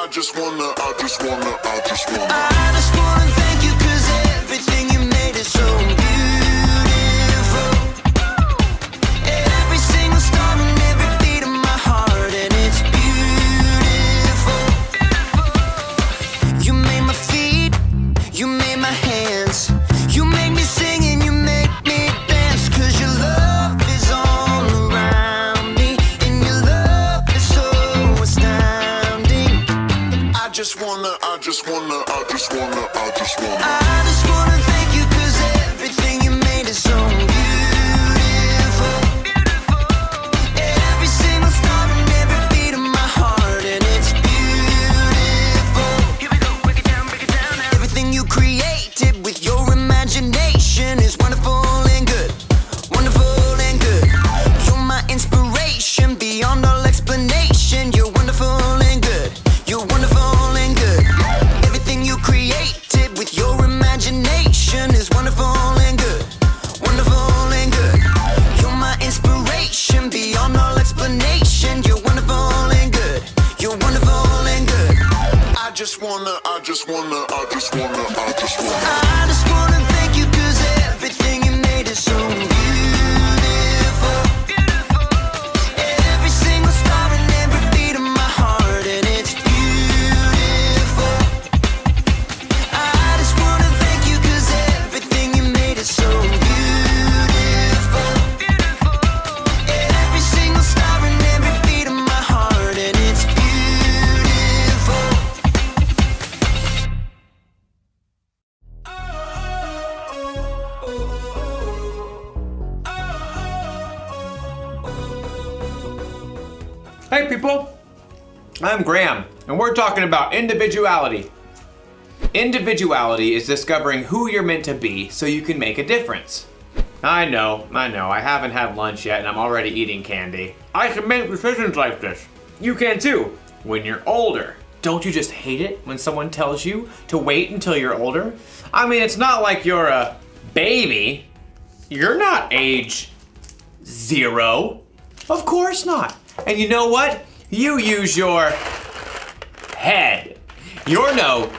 I just wanna thank you 'cause everything you made is so beautiful. Every single star and every beat of my heart, and it's beautiful. You made my feet, you made my hands, you made me sing and you made me dance, 'cause your love is all around me, and your love is so astounding. I just wanna thank you 'cause everything you made is so beautiful. Every single star and every beat of my heart, and it's beautiful. Here we go, break it down now. Everything you created with your imagination is wonderful and good. Wonderful and good. You're my inspiration beyond all explanation. You're wonderful and good. You're wonderful and good. Everything you created with your imagination is wonderful and good. Wonderful and good. You're my inspiration beyond all explanation. You're wonderful and good. You're wonderful and good. I just wanna thank you 'cause everything you made is so beautiful. Every single star and every beat of my heart, and it's beautiful. I just wanna thank you 'cause everything you made is so beautiful. Every single star and every beat of my heart, and it's beautiful. Hey people, I'm Graham, and we're talking about individuality. Individuality is discovering who you're meant to be so you can make a difference. I know, I haven't had lunch yet and I'm already eating candy. I can make decisions like this. You can too, when you're older. Don't you just hate it when someone tells you to wait until you're older? I mean, it's not like you're a baby. You're not age 0. Of course not. And you know what? You use your head. You're no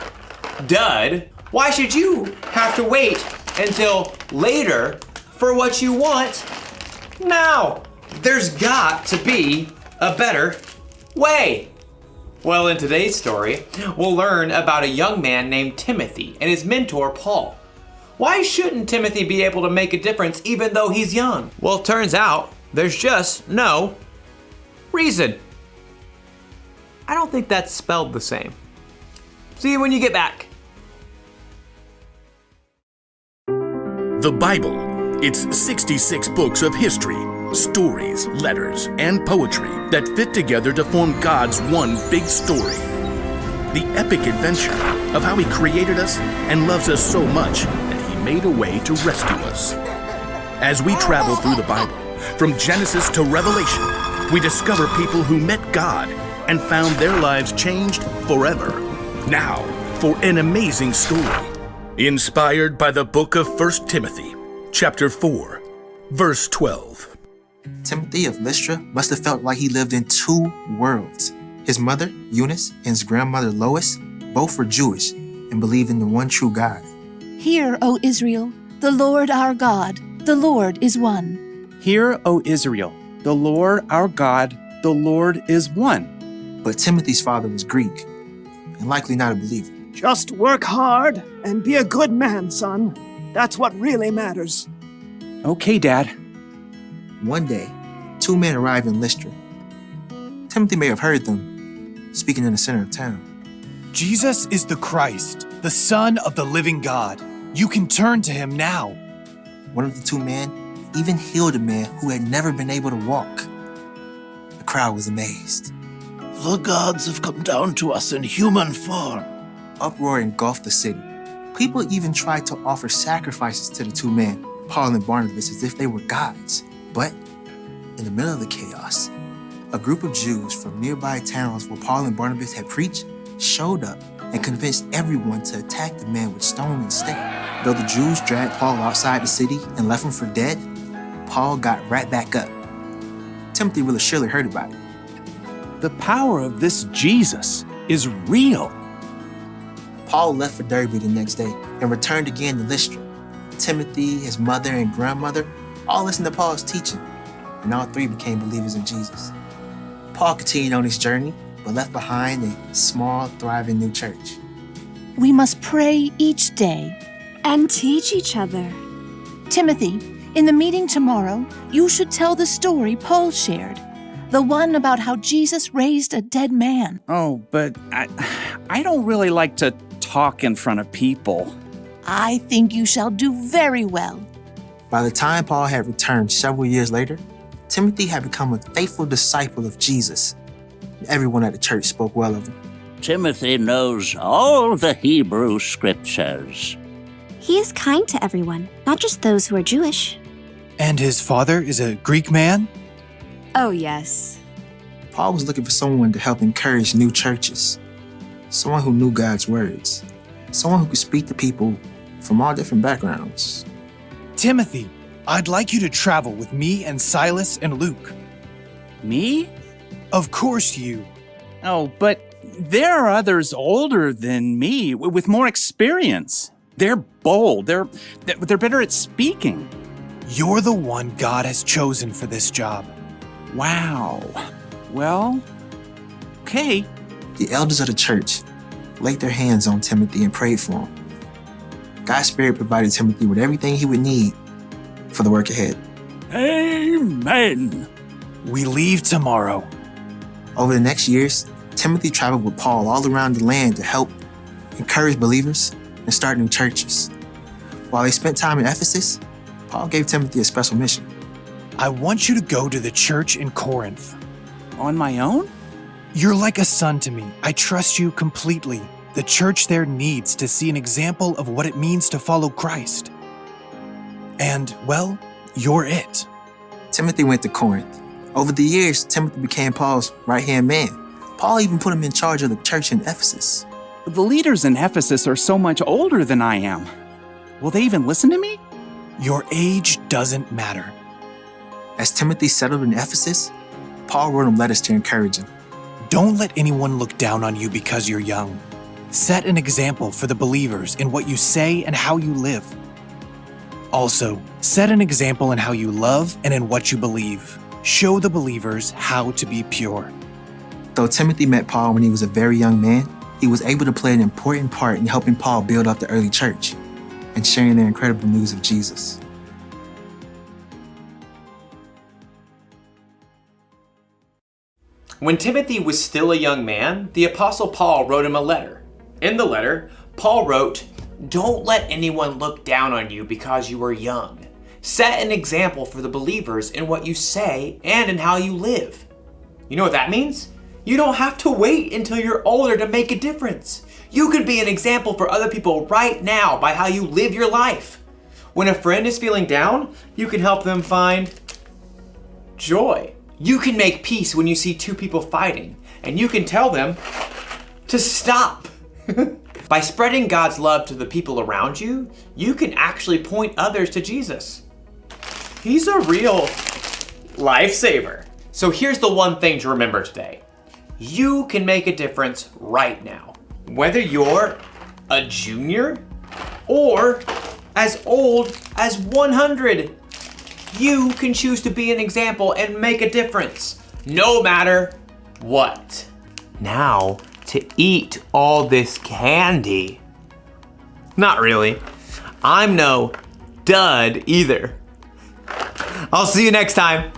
dud. Why should you have to wait until later for what you want now? There's got to be a better way. Well, in today's story, we'll learn about a young man named Timothy and his mentor, Paul. Why shouldn't Timothy be able to make a difference even though he's young? Well, it turns out there's just no reason. I don't think that's spelled the same. See you when you get back. The Bible. It's 66 books of history, stories, letters, and poetry that fit together to form God's one big story. The epic adventure of how He created us and loves us so much that He made a way to rescue us. As we travel through the Bible, from Genesis to Revelation, we discover people who met God and found their lives changed forever. Now, for an amazing story, inspired by the book of 1 Timothy, chapter 4, verse 12. Timothy of Lystra must have felt like he lived in two worlds. His mother, Eunice, and his grandmother, Lois, both were Jewish and believed in the one true God. Hear, O Israel, the Lord our God, the Lord is one. Hear, O Israel, the Lord our God, the Lord is one. But Timothy's father was Greek and likely not a believer. Just work hard and be a good man, son. That's what really matters. Okay, Dad. One day, two men arrived in Lystra. Timothy may have heard them speaking in the center of town. Jesus is the Christ, the Son of the living God. You can turn to Him now. One of the two men even healed a man who had never been able to walk. The crowd was amazed. The gods have come down to us in human form. Uproar engulfed the city. People even tried to offer sacrifices to the two men, Paul and Barnabas, as if they were gods. But in the middle of the chaos, a group of Jews from nearby towns where Paul and Barnabas had preached showed up and convinced everyone to attack the man with stone instead. Though the Jews dragged Paul outside the city and left him for dead, Paul got right back up. Timothy really surely heard about it. The power of this Jesus. is real. Paul left for Derbe the next day and returned again to Lystra. Timothy, his mother, and grandmother all listened to Paul's teaching, and all three became believers in Jesus. Paul continued on his journey, but left behind a small, thriving new church. We must pray each day. And teach each other. Timothy, in the meeting tomorrow, you should tell the story Paul shared. The one about how Jesus raised a dead man. Oh, but I don't really like to talk in front of people. I think you shall do very well. By the time Paul had returned several years later, Timothy had become a faithful disciple of Jesus. Everyone at the church spoke well of him. Timothy knows all the Hebrew scriptures. He is kind to everyone, not just those who are Jewish. And his father is a Greek man? Oh, yes. Paul was looking for someone to help encourage new churches, someone who knew God's words, someone who could speak to people from all different backgrounds. Timothy, I'd like you to travel with me and Silas and Luke. Me? Of course you. Oh, but there are others older than me with more experience. They're bold. They're better at speaking. You're the one God has chosen for this job. Wow. Well, okay. The elders of the church laid their hands on Timothy and prayed for him. God's Spirit provided Timothy with everything he would need for the work ahead. Amen. We leave tomorrow. Over the next years, Timothy traveled with Paul all around the land to help encourage believers and start new churches. While they spent time in Ephesus, Paul gave Timothy a special mission. I want you to go to the church in Corinth. On my own? You're like a son to me. I trust you completely. The church there needs to see an example of what it means to follow Christ. And, well, you're it. Timothy went to Corinth. Over the years, Timothy became Paul's right-hand man. Paul even put him in charge of the church in Ephesus. The leaders in Ephesus are so much older than I am. Will they even listen to me? Your age doesn't matter. As Timothy settled in Ephesus, Paul wrote him letters to encourage him. Don't let anyone look down on you because you're young. Set an example for the believers in what you say and how you live. Also, set an example in how you love and in what you believe. Show the believers how to be pure. Though Timothy met Paul when he was a very young man, he was able to play an important part in helping Paul build up the early church and sharing their incredible news of Jesus. When Timothy was still a young man, the Apostle Paul wrote him a letter. In the letter, Paul wrote, "Don't let anyone look down on you because you are young. Set an example for the believers in what you say and in how you live." You know what that means? You don't have to wait until you're older to make a difference. You could be an example for other people right now by how you live your life. When a friend is feeling down, you can help them find joy. You can make peace when you see two people fighting, and you can tell them to stop. By spreading God's love to the people around you, you can actually point others to Jesus. He's a real lifesaver. So here's the one thing to remember today. You can make a difference right now. Whether you're a junior or as old as 100, you can choose to be an example and make a difference, no matter what. Now, to eat all this candy. Not really. I'm no dud either. I'll see you next time.